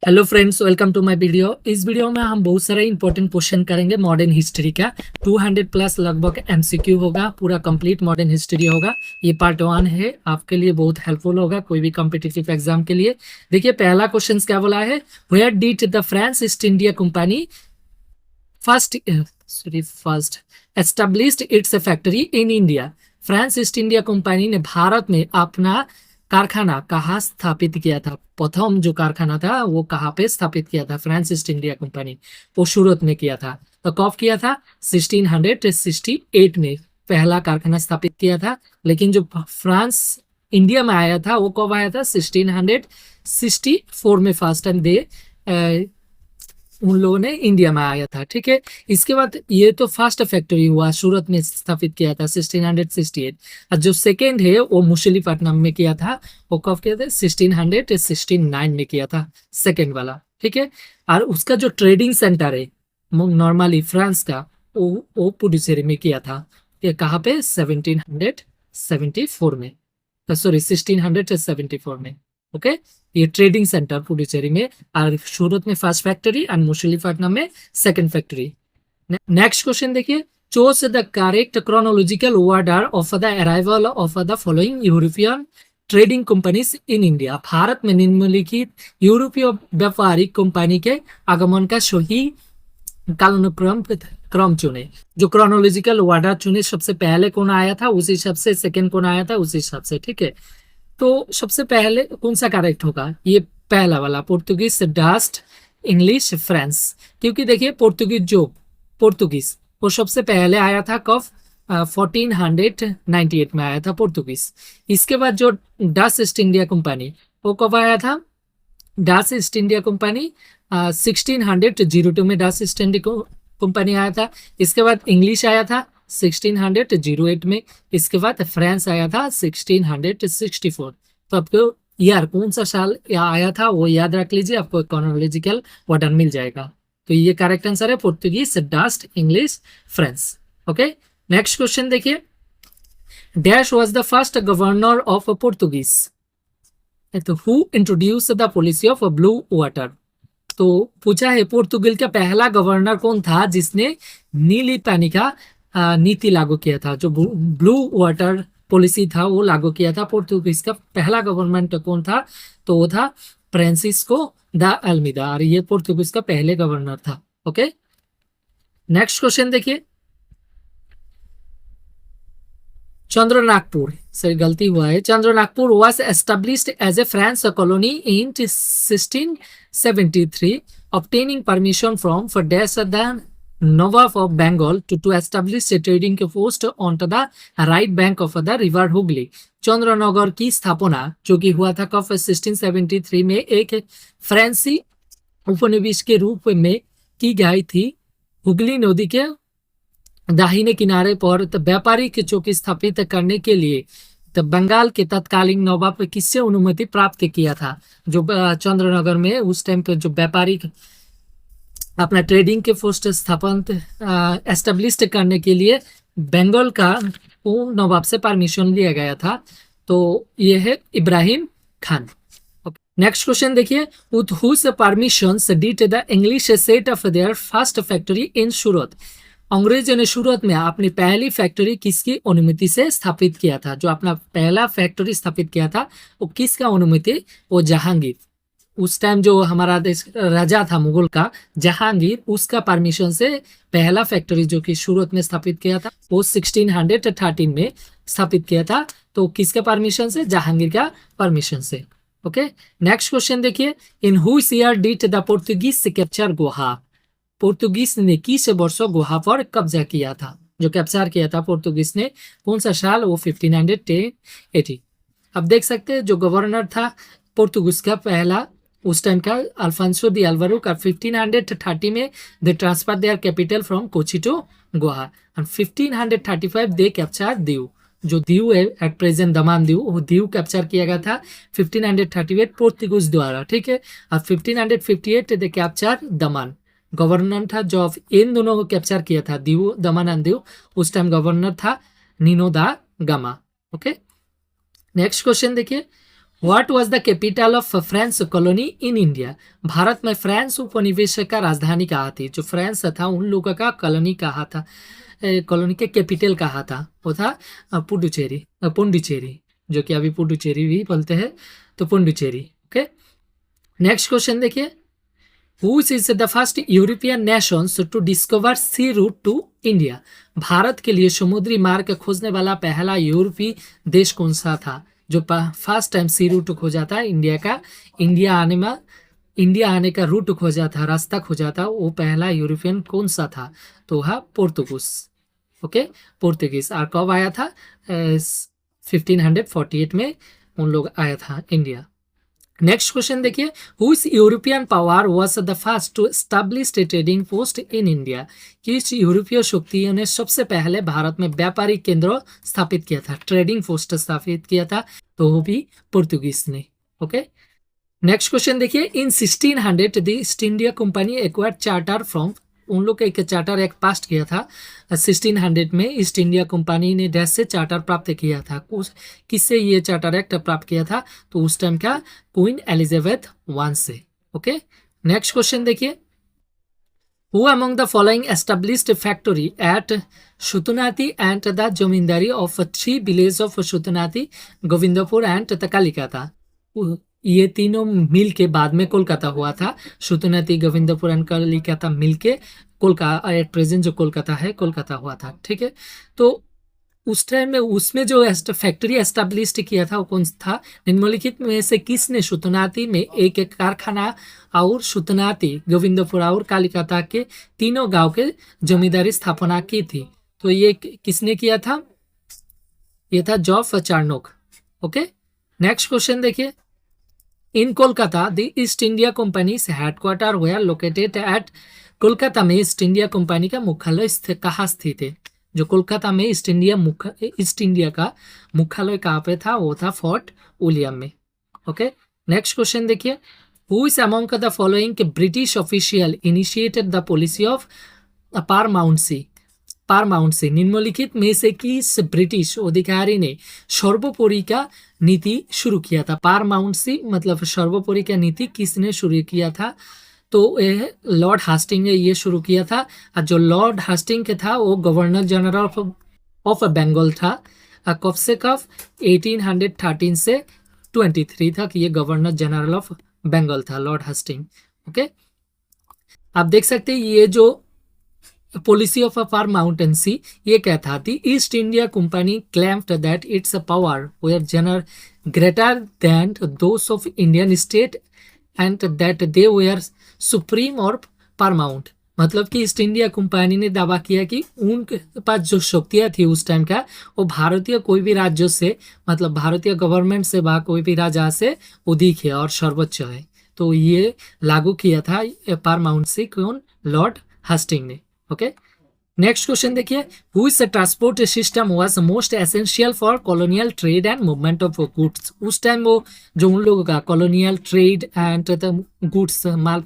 Hello friends, welcome to my video. इस वीडियो में हम बहुत सारे इंपॉर्टेंट क्वेश्चन करेंगे मॉडर्न हिस्ट्री का। 200 प्लस लगभग एमसीक्यू होगा, पूरा कंप्लीट मॉडर्न हिस्ट्री होगा। ये पार्ट 1 है, आपके लिए बहुत हेल्पफुल होगा कोई भी कॉम्पिटिटिव एग्जाम के लिए। देखिए पहला क्वेश्चन क्या बोला है, where did the France East India Company first established its factory in India. France East India Company ने भारत में अपना कारखाना कहाँ स्थापित किया था? प्रथम जो कारखाना था वो कहाँ पे स्थापित किया था? फ्रांस ईस्ट इंडिया कंपनी वो सूरत में किया था। तो कब किया था? 1668 में पहला कारखाना स्थापित किया था। लेकिन जो फ्रांस इंडिया में आया था वो कब आया था? 1664 में फर्स्ट टाइम उन लोगों ने इंडिया में आया था। ठीक है, इसके बाद ये तो फर्स्ट फैक्ट्री हुआ, सूरत में स्थापित किया था 1668। और जो सेकेंड है वो मुशीलीपट्टनम में किया था। वो कब किया था? 1669 में किया था सेकेंड वाला। ठीक है, और उसका जो ट्रेडिंग सेंटर है नॉर्मली फ्रांस का, वो पुडुचेरी में किया था। ये कहाँ पे? 1774 में, सॉरी 1674 में। ओके, ये ट्रेडिंग सेंटर पुडुचेरी में, और सूरत में फर्स्ट फैक्ट्री और मुशीलीपट्टनम में सेकंड फैक्ट्री। नेक्स्ट क्वेश्चन देखिए, choose the correct chronological order of the arrival of the following European trading companies in India. Bharat में निम्नलिखित यूरोपीय व्यापारिक कंपनी के आगमन का सही क्रम चुने। जो क्रोनोलॉजिकल ऑर्डर चुने, सबसे पहले कौन आया था उसी हिसाब से, सेकंड कौन आया था उसी हिसाब से। ठीक है, तो सबसे पहले कौन सा करेक्ट होगा? ये पहला वाला, पोर्तुगीज, डस्ट, इंग्लिश, फ्रांस। क्योंकि देखिए पोर्तुगीज वो सबसे पहले आया था कब? 1498 में आया था पोर्तुगीज। इसके बाद जो डच ईस्ट इंडिया कंपनी वो कब आया था? डच ईस्ट इंडिया कंपनी 1602 में डच ईस्ट इंडिया कंपनी आया था। इसके बाद इंग्लिश आया था 1608 में। इसके बाद फ्रांस आया था 1664। तो आपको यार कौन सा साल आया था वो याद रख लीजिए, आपको क्रोनोलॉजिकल ऑर्डर मिल जाएगा। तो ये करेक्ट आंसर है, Portuguese, Dutch, English, France. Okay, next question देखिए, dash was the first governor of Portuguese. तो who introduce the policy of blue water. तो पूछा है पोर्तुगल का पहला गवर्नर कौन था जिसने नीली पानी का नीति लागू किया था, जो ब्लू वाटर पॉलिसी था वो लागू किया था। पोर्तुगीज का पहला गवर्नमेंट कौन था? तो वो था फ्रांसिस्को द अल्मीदा, और ये पोर्तुगीज का पहले गवर्नर था। ओके, नेक्स्ट क्वेश्चन देखिए, चंद्रनागपुर से गलती हुआ है। Chandranagpur was established as a France colony in 1673, obtaining permission from for the Nawab of Bengal to establish a trading post on the right bank of the river Hooghly। Chandannagar की स्थापना जो कि हुआ था कब? 1673 में एक फ्रांसी उपनिवेश के रूप में की गई थी। हुगली नदी के दाहिने किनारे पर व्यापारिक चौकी स्थापित करने के लिए तो बंगाल के तत्कालीन नवाब किससे अनुमति प्राप्त किया था? जो चंद्रनगर में उस टाइम पे जो व्यापारिक अपना ट्रेडिंग के पोस्ट स्थापन एस्टेब्लिश करने के लिए बंगाल का वो नवाब से परमिशन लिया गया था। तो ये है इब्राहिम खान। नेक्स्ट क्वेश्चन देखिए, with whose permissions did the English set up their first factory in Surat. अंग्रेजों ने सूरत में अपनी पहली फैक्ट्री किसकी अनुमति से स्थापित किया था? जो अपना पहला फैक्ट्री स्थापित किया था वो किसका अनुमति? वो जहांगीर। उस टाइम जो हमारा देश राजा था मुगल का जहांगीर, उसका परमिशन से पहला फैक्ट्री जो कि सूरत में स्थापित किया था वो 1613 में स्थापित किया था। तो किसके परमिशन से? जहांगीर का परमिशन से। ओके, नेक्स्ट क्वेश्चन देखिए, in which year did the Portuguese capture Goa. Portuguese ने किस वर्ष गोवा पर कब्जा किया था? जो कैप्चर किया था पोर्तुगीज ने, कौन सा साल? वो 1580। अब देख सकते हैं जो गवर्नर था पोर्तुगीज का पहला उस टाइम का, अल्फांसो दी अल्वारो का, 1530 में they transfer their capital from Kochi to Goa, and 1535 they capture Diu. जो दीव है एट प्रेजेंट दमान दीव, वो दीव कैप्चर किया गया था 1538 पोर्तुगीज द्वारा। ठीक है, और 1558 दे कैप्चर दमान। गवर्नर था जो इन दोनों को कैप्चर किया था, दीव, दमन एंड दीव, उस टाइम गवर्नर था नीनो दा गामा। ओके, नेक्स्ट क्वेश्चन देखिए, what was the capital of France colony in India? Bharat में फ्रांस उपनिवेश का राजधानी कहाँ थी? जो फ्रांस था उन लोगों का कॉलोनी कहा था, कॉलोनी के कैपिटल कहा था, वो था पुडुचेरी, जो कि अभी पुडुचेरी भी बोलते हैं, तो पुडुचेरी। ओके, नेक्स्ट क्वेश्चन देखिए, Which is the first European nations to discover sea route to India? Bharat के लिए समुद्री मार्ग खोजने वाला पहला यूरोपीय देश कौन सा था? जो फर्स्ट टाइम सी रूट खोजा था इंडिया का, इंडिया आने का रूट खोजा था, रास्ता खोजा था, वो पहला यूरोपियन कौन सा था? तो वह पोर्तुगीज। ओके, पोर्तुगीज। और कब आया था? 1548 में उन लोग आया था इंडिया। नेक्स्ट क्वेश्चन देखिए, which European power was the first to establish a trading post in India? किस यूरोपीय शक्तियों ने सबसे पहले भारत में व्यापारिक केंद्र स्थापित किया था, ट्रेडिंग पोस्ट स्थापित किया था? तो वो भी पोर्तुगीज ने। ओके, नेक्स्ट क्वेश्चन देखिए, इन 1600 the East India company acquired charter from, उन लोग का एक चार्टर एक पास किया था 1600 में, ईस्ट इंडिया कंपनी ने डैश से चार्टर प्राप्त किया था। किससे ये चार्टर एक्ट प्राप्त किया था? तो उस टाइम का क्वीन एलिजाबेथ वन से। ओके, नेक्स्ट क्वेश्चन देखिए, who among the following established factory at Sutanuti and the zamindari of 3 village of Sutanuti, Govindpur and Kalikata? ये तीनों मिल के बाद में कोलकाता हुआ था, शुतुनाती, गोविंदपुर एंड कलिकाता मिल के कोलकाता, एट प्रेजेंट जो कोलकाता है, कोलकाता हुआ था। ठीक है, तो उस टाइम में उसमें जो फैक्ट्री एस्टेब्लिश किया था वो कौन था? निम्नलिखित में से किसने शुतुनाती में एक कारखाना और शुतुनाती, गोविंदपुर और कालिकाता के तीनों गांव के जमींदारी स्थापना की थी? तो ये किसने किया था? ये था Job Charnock. Okay, next question देखिए, in Kolkata the East India Company headquarter were located at, Kolkata में ईस्ट इंडिया कंपनी का मुख्यालय कहाँ स्थित है? जो कोलकाता में ईस्ट इंडिया का मुख्यालय कहाँ पे था? वो था फोर्ट विलियम में। ओके, नेक्स्ट क्वेश्चन देखिए, who is among the following British official initiated the policy of paramountcy? निम्नलिखित में से किस ब्रिटिश अधिकारी ने सर्वोपरि का नीति शुरू किया था? पारमाउंसी मतलब सर्वोपरि का नीति किसने शुरू किया था? तो लॉर्ड हास्टिंग ने ये शुरू किया था। और जो लॉर्ड हास्टिंग के था वो गवर्नर जनरल ऑफ बंगाल था। कब से कब? 1813 से 23 तक ये गवर्नर जनरल ऑफ बंगाल था, लॉर्ड हास्टिंग। ओके, आप देख सकते हैं ये जो पॉलिसी ऑफ पारमाउंटेंसी ये क्या था? The East India Company claimed that its power were general greater than those of Indian state and that they were supreme और पारमाउंट। मतलब कि ईस्ट इंडिया कंपनी ने दावा किया कि उनके पास जो शक्तियाँ थी उस टाइम का, वो भारतीय कोई भी राज्यों से, मतलब भारतीय गवर्नमेंट से बा कोई भी राजा से अधिक है और सर्वोच्च है। तो ये लागू किया था पारमाउंसी कौन? लॉर्ड हास्टिंग ने। ओके, नेक्स्ट क्वेश्चन देखिए, which transport system was most essential for colonial trade and movement of goods? उस टाइम वो जो उन लोगों का कॉलोनियल ट्रेड एंड गुड्स, माल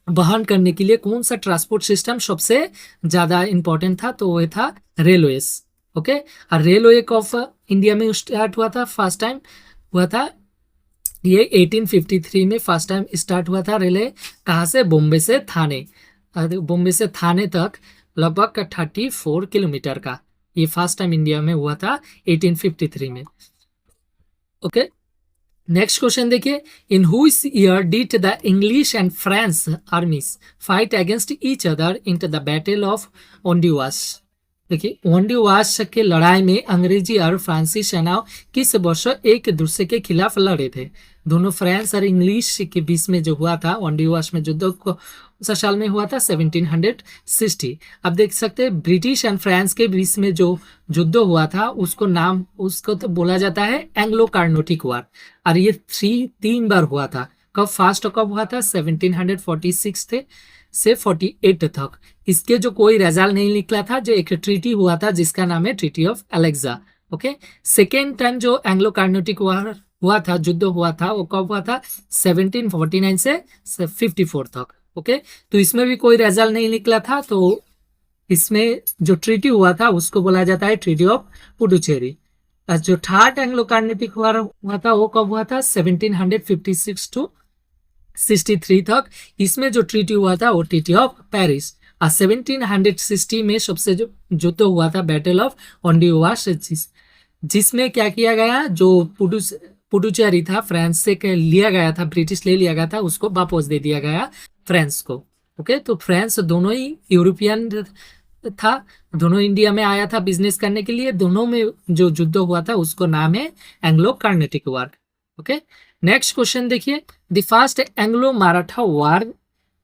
वहन करने के लिए कौन सा ट्रांसपोर्ट सिस्टम सबसे ज्यादा इंपॉर्टेंट था? तो वो था रेलवेज। ओके, और रेलवे ऑफ इंडिया में स्टार्ट हुआ था, फर्स्ट टाइम हुआ था ये 1853 में फर्स्ट टाइम स्टार्ट हुआ था रेलवे। कहाँ से? बॉम्बे से थाने, बॉम्बे से थाने तक लगभग 34 किलोमीटर का ये फर्स्ट टाइम इंडिया में हुआ था 1853 में। ओके, नेक्स्ट क्वेश्चन देखिए, in which year did the English and French armies fight against each other in the battle of Wandiwash? देखिए, ओंडीवास के लड़ाई में अंग्रेजी और फ्रांसीसी सेनाओं किस वर्ष एक दूसरे के खिलाफ लड़े थे? दोनों फ्रांस और इंग्लिश के बीच में जो हुआ था ओंडीवास में युद्ध को साल में हुआ था 1760। अब देख सकते हैं ब्रिटिश एंड फ्रांस के बीच में जो युद्ध हुआ था उसको तो बोला जाता है एंग्लो कार्नोटिक वार। और ये 3 बार हुआ था। कब फर्स्ट कब हुआ था? 1746 से 48 तक। इसके जो कोई रिजल्ट नहीं निकला था, जो एक ट्रीटी हुआ था जिसका नाम है treaty of Alexa. Okay, second time जो एंग्लो कार्नोटिक वार हुआ था, युद्ध हुआ था, वो कब हुआ था? 1749 से 54 तक। ओके, तो इसमें भी कोई रिजल्ट नहीं निकला था। तो इसमें जो ट्रीटी हुआ था उसको बोला जाता है ट्रीटी ऑफ पुडुचेरी। जो थर्ड एंग्लो कार्नेटिक वॉर हुआ था वो कब हुआ था 1756 टू 63 तक। इसमें जो ट्रीटी हुआ था वो ट्रीटी ऑफ पेरिस। और 1760 में सबसे जो युद्ध हुआ था बैटल ऑफ ओंडीवास, जिसमें क्या किया गया, जो पुडुचेरी था फ्रांस से लिया गया था, ब्रिटिश ले लिया गया था, उसको वापस दे दिया गया फ्रांस को। ओके, तो फ्रांस दोनों ही यूरोपियन था, दोनों इंडिया में आया था बिजनेस करने के लिए। दोनों में जो युद्ध हुआ था उसको नाम है Anglo Carnatic war. Okay, next question देखिए, the first Anglo Maratha war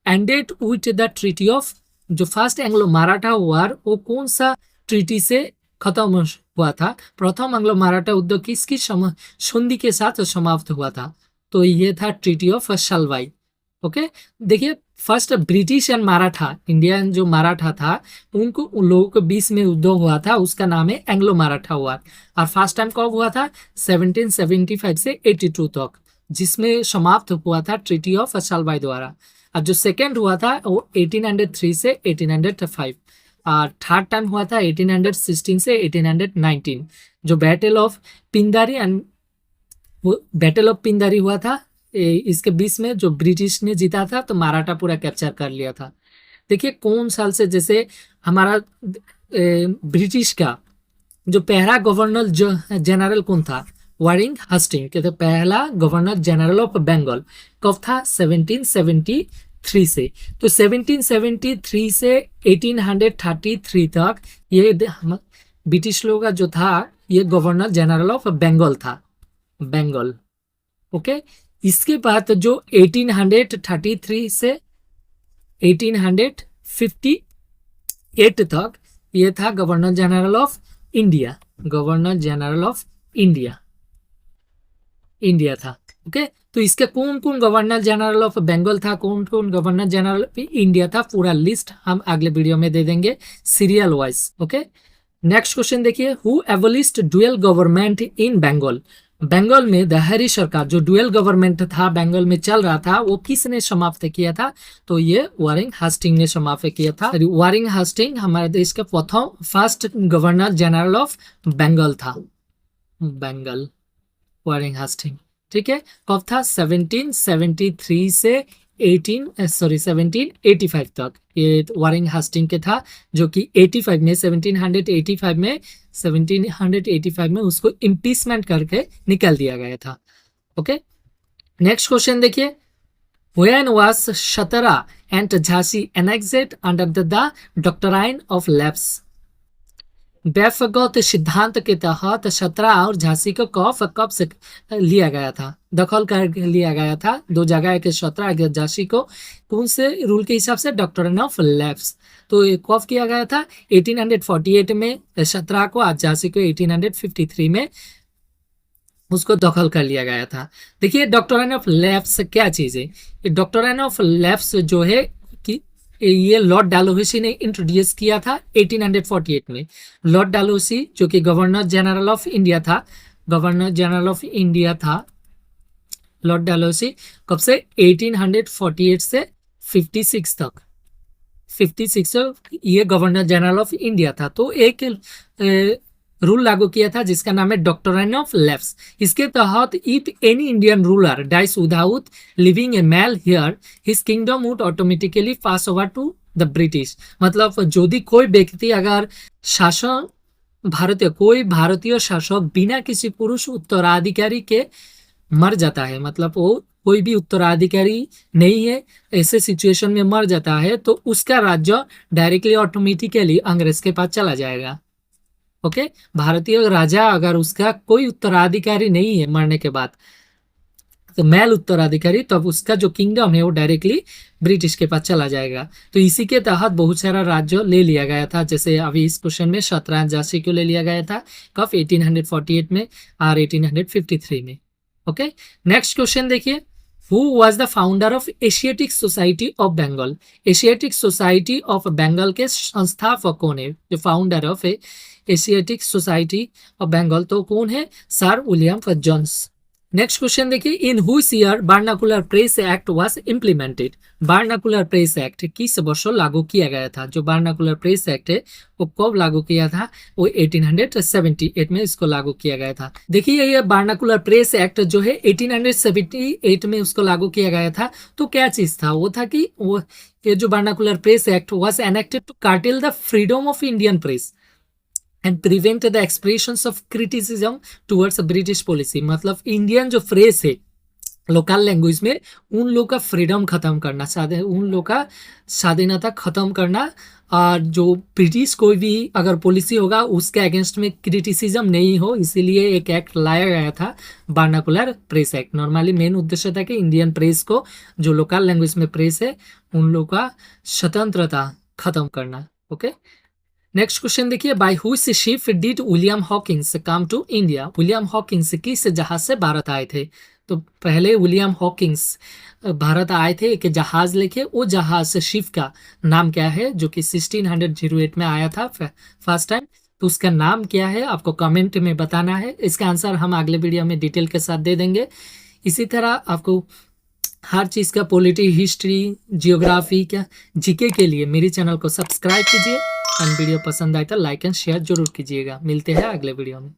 ended with the treaty of. जो फर्स्ट एंग्लो मराठा वॉर वो कौन सा ट्रीटी से खत्म हुआ था? प्रथम एंग्लो मराठा युद्ध किसकी संधि के साथ समाप्त हुआ था? तो ये था ट्रीटी ऑफ सलवाई। ओके, देखिए first British and Maratha, Indian जो मराठा था उनको, उन लोगों के बीच में युद्ध हुआ था, उसका नाम है एंग्लो मराठा वॉर। और फर्स्ट टाइम कब हुआ था? 1775 से 82 तक, जिसमें समाप्त हुआ था ट्रीटी ऑफ सलवाई द्वारा। और जो सेकेंड हुआ था वो 1803 से 1805। और थर्ड टाइम हुआ था 1816 से 1819, जो battle of Pindari and battle of Pindari हुआ था। इसके बीच में जो ब्रिटिश ने जीता था तो मराठा पूरा कैप्चर कर लिया था। देखिए कौन साल से, जैसे हमारा ब्रिटिश का जो पहला गवर्नर जनरल कौन था? वारिंग हस्टिंग, कहते पहला गवर्नर जनरल ऑफ बंगाल कब था? 1773 से। तो 1773 से 1833 तक ये ब्रिटिश लोगों का जो था ये गवर्नर जनरल ऑफ बंगाल था, बंगाल। ओके, इसके बाद जो 1833 से 1858 तक ये था governor general of India, governor general of India था। ओके, तो इसके कौन कौन गवर्नर जनरल ऑफ बंगाल था, कौन कौन गवर्नर जनरल ऑफ इंडिया था, पूरा लिस्ट हम अगले वीडियो में दे देंगे serial wise. Okay, next question देखिए, who abolished dual government in Bengal. Bengal में दहरी सरकार, जो डुअल गवर्नमेंट था बंगाल में चल रहा था, वो किसने समाप्त किया था? तो ये वारिंग हस्टिंग ने समाप्त किया था। वारिंग हस्टिंग हमारे देश का प्रथम first governor general of Bengal था, बंगाल, वारिंग हस्टिंग। ठीक है, कब था? 1773 से 1785 तक ये वारिंग हस्टिंग के था, जो कि 1785 में उसको इम्पीचमेंट करके निकाल दिया गया था। ओके, नेक्स्ट क्वेश्चन देखिए, when was Satara and Jhansi annexed under the doctrine of lapse. व्यवस्थागत सिद्धांत के तहत शतरा और झांसी को कब से लिया गया था, दखल कर लिया गया था? दो जगह के शतरा के झांसी को कौन से रूल के हिसाब से? Doctrine of lapse. तो कब किया गया था? 1848 में शतरा को, और झांसी को 1853 में उसको दखल कर लिया गया था। देखिए डॉक्ट्राइन ऑफ लैप्स क्या चीज है? डॉक्ट्राइन ऑफ लैप्स जो है कि ये लॉर्ड डालहौसी ने इंट्रोड्यूस किया था 1848 में। लॉर्ड डालहौसी जो कि गवर्नर जनरल ऑफ इंडिया था, गवर्नर जनरल ऑफ इंडिया था लॉर्ड डालहौसी, कब से? 1848 से 56 तक, 56 ये गवर्नर जनरल ऑफ इंडिया था। तो एक रूल लागू किया था जिसका नाम है डॉक्ट्राइन ऑफ लैप्स। इसके तहत if any Indian ruler dies without living a male heir, his kingdom would automatically pass over to the British. मतलब यदि कोई व्यक्ति अगर शासन कोई भारतीय शासक बिना किसी पुरुष उत्तराधिकारी के मर जाता है, मतलब वो कोई भी उत्तराधिकारी नहीं है, ऐसे सिचुएशन में मर जाता है, तो उसका राज्य डायरेक्टली ऑटोमेटिकली अंग्रेज के पास चला जाएगा। ओके, भारतीय राजा अगर उसका कोई उत्तराधिकारी नहीं है मरने के बाद, तो मेल उत्तराधिकारी, तब उसका जो किंगडम है वो डायरेक्टली ब्रिटिश के पास चला जाएगा। तो इसी के तहत बहुत सारा राज्य ले लिया गया था, जैसे अभी इस क्वेश्चन में शतरा झांसी को ले लिया गया था, कब? 1848 में और 1853 में। ओके, नेक्स्ट क्वेश्चन देखिए, who was the founder of Asiatic Society of Bengal. Asiatic Society of Bengal के संस्थापक कौन है? जो founder of Asiatic Society of Bengal तो कौन है? Sir William Jones. Next question देखिए, in which year vernacular press act was implemented. Vernacular press act किस वर्ष लागू किया गया था? जो बार्नाकुलर प्रेस एक्ट है वो कब लागू किया था? वो 1878 में इसको लागू किया गया था। देखिए ये बार्नाकुलर प्रेस एक्ट जो है 1878 में उसको लागू किया गया था। तो क्या चीज था? वो था कि वो ये जो vernacular press act was enacted to curtail the freedom of Indian press and prevent the expressions of criticism towards British policy. मतलब इंडियन जो फ्रेस है लोकल लैंग्वेज में, उन लोग का फ्रीडम खत्म करना, उन लोग का स्वाधीनता खत्म करना, और जो ब्रिटिश कोई भी अगर पॉलिसी होगा उसके अगेंस्ट में क्रिटिसिज्म नहीं हो, इसीलिए एक एक्ट लाया गया था बार्नाकुलर प्रेस एक्ट। नॉर्मली मेन उद्देश्य था कि इंडियन प्रेस को, जो लोकल लैंग्वेज में प्रेस है, उन लोग का स्वतंत्रता खत्म करना। ओके, नेक्स्ट क्वेश्चन देखिए, by which ship did William Hawkins come to India. William Hawkins किस जहाज से भारत आए थे? तो पहले विलियम हॉकिंस भारत आए थे एक जहाज लेके। वो जहाज शिप का नाम क्या है जो कि 1608 में आया था फर्स्ट टाइम? तो उसका नाम क्या है आपको कमेंट में बताना है। इसका आंसर हम अगले वीडियो में डिटेल के साथ दे देंगे। इसी तरह आपको हर चीज़ का पॉलिटी, हिस्ट्री, जियोग्राफी का जीके के लिए मेरे चैनल को सब्सक्राइब कीजिए। एंड वीडियो पसंद आए तो लाइक एंड शेयर जरूर कीजिएगा। मिलते हैं अगले वीडियो में।